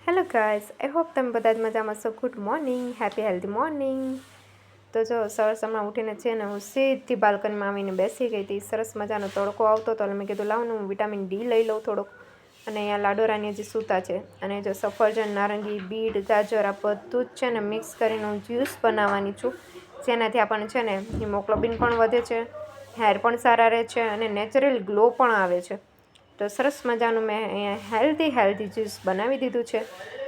Hello guys, I hope તમે બધા જ મજામાં છો. Good morning, happy healthy morning. તો જો સરસ હમણાં ઉઠીને છે ને હું સીધી બાલ્કનીમાં આવીને બેસી ગઈ હતી. સરસ મજાનો તડકો આવતો હતો એટલે મેં કીધું લાવ હું વિટામિન ડી લઈ લઉં થોડોક. અને અહીંયા લાડોરાની જે સૂતા છે અને જો સફરજન, નારંગી, બીટ, ગાજર આ બધું જ છે ને મિક્સ કરીને હું જ્યુસ બનાવવાની છું, જેનાથી આપણને છે ને હિમોગ્લોબિન પણ વધે છે, હેર પણ સારા રહે છે અને નેચરલ ગ્લો પણ આવે છે. તો સરસ મજાનું મેં અહીંયા હેલ્ધી જ્યુસ બનાવી દીધું છે.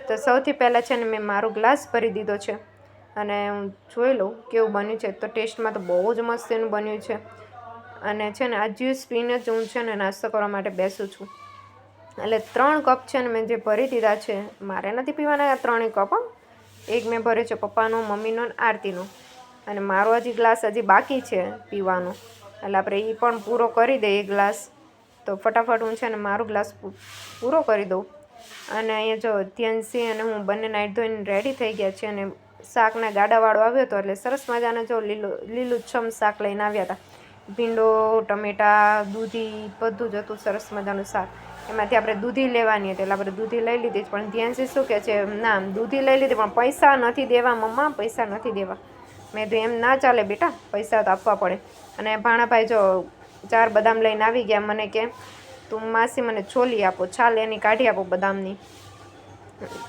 તો સૌથી પહેલાં છે ને મેં મારો ગ્લાસ ભરી દીધો છે અને હું જોઈ લઉં કેવું બન્યું છે. તો ટેસ્ટમાં તો બહુ જ મસ્ત એનું બન્યું છે. અને છે ને આ જ્યુસ પીને જ હું છે ને નાસ્તો કરવા માટે બેસું છું. એટલે 3 કપ છે ને મેં જે ભરી દીધા છે. મારે નથી પીવાના આ 3 કપ. એક મેં ભર્યો છે પપ્પાનો, મમ્મીનો અને આરતીનો. અને મારો હજી ગ્લાસ હજી બાકી છે પીવાનો, એટલે આપણે એ પણ પૂરો કરી દઈએ ગ્લાસ. તો ફટાફટ હું છે ને મારો ગ્લાસ પૂરો કરી દઉં. અને અહીંયા જો ધ્યાનસિંહ અને હું બંને નાઈટ ધોઈને રેડી થઈ ગયા છીએ અને શાકના ગાડાવાળો આવ્યો હતો એટલે સરસ મજાનો જો લીલુંછમ શાક લઈને આવ્યા હતા. ભીંડો, ટમેટા, દૂધી બધું જ હતું સરસ મજાનું શાક. એમાંથી આપણે દૂધી લેવાની હતી એટલે આપણે દૂધી લઈ લીધી. પણ ધ્યાનસિંહ શું કહે છે, ના દૂધી લઈ લીધી પણ પૈસા નથી દેવા મમ્મા, પૈસા નથી દેવા. મેં તો એમ ના ચાલે બેટા, પૈસા તો આપવા પડે. અને ભાણાભાઈ જો 4 બદામ લઈને આવી ગયા. મને કે તું માસી મને છોલી આપો, છાલ એની કાઢી આપો બદામની.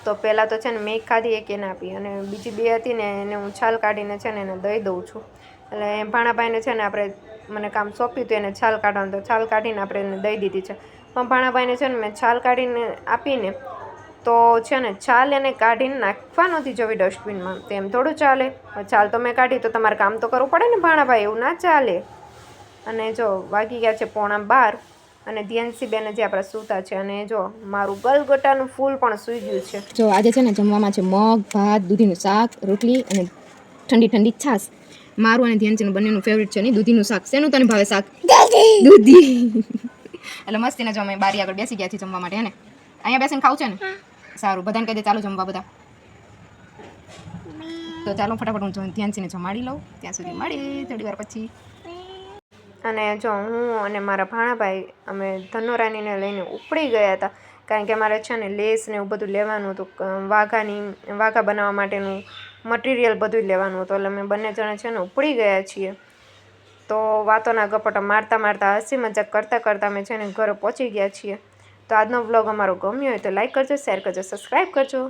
તો પહેલાં તો છે ને મેં ખાધી, એક એને આપી અને બીજી 2 હતી ને એને હું છાલ કાઢીને છે ને એને દઈ દઉં છું. એટલે ભાણાભાઈને છે ને આપણે મને કામ સોંપ્યું હતું એને છાલ કાઢવાનું, તો છાલ કાઢીને આપણે એને દઈ દીધી છે. પણ ભાણાભાઈને છે ને મેં છાલ કાઢીને આપીને તો છે ને છાલ એને કાઢીને નાખવા નહોતી જવી ડસ્ટબિનમાં. તો એમ થોડું ચાલે. છાલ તો મેં કાઢી તો તમારે કામ તો કરવું પડે ને ભાણાભાઈ, એવું ના ચાલે. અને જો વાગી ગયા છે 11:15 અને ધ્યાનસિંહ બેન જે આપણા સૂતા છે. અને જો મારું ગલગોટાનું ફૂલ પણ સૂઈ ગયું છે. જો આજે છે ને જમવામાં છે મગ, ભાત, દૂધીનું શાક, રોટલી અને ઠંડી છાશ. મારું અને ધ્યાનસિંહનું બંનેનું ફેવરિટ છે નહીં દૂધીનું શાક. શેનું તને ભાવે શાક? દૂધી. એટલે મસ્તીને જો અમે બારી આગળ બેસી ગયા છીએ જમવા માટે. હે ને અહીંયા બેસીને ખાવું છે ને? સારું, બધાને કહી દે ચાલો જમવા બધા. તો ચાલો ફટાફટ હું ધ્યાનસિંહને જમાડી લઉં. ત્યાં સુધી મળી થોડી વાર પછી. અને જો હું અને મારા ભાણાભાઈ અમે ધનોરાનીને લઈને ઉપડી ગયા હતા, કારણ કે અમારે છે ને લેસ ને એવું બધું લેવાનું હતું, વાઘા બનાવવા માટેનું મટીરિયલ બધું લેવાનું હતું. એટલે અમે બંને જણા છે ને ઉપડી ગયા છીએ. તો વાતોના ગપટા મારતા હસી મજાક કરતાં અમે છે ને ઘરે પહોંચી ગયા છીએ. તો આજનો વ્લોગ અમારો ગમ્યો હોય તો લાઈક કરજો, શેર કરજો, સબસ્ક્રાઈબ કરજો.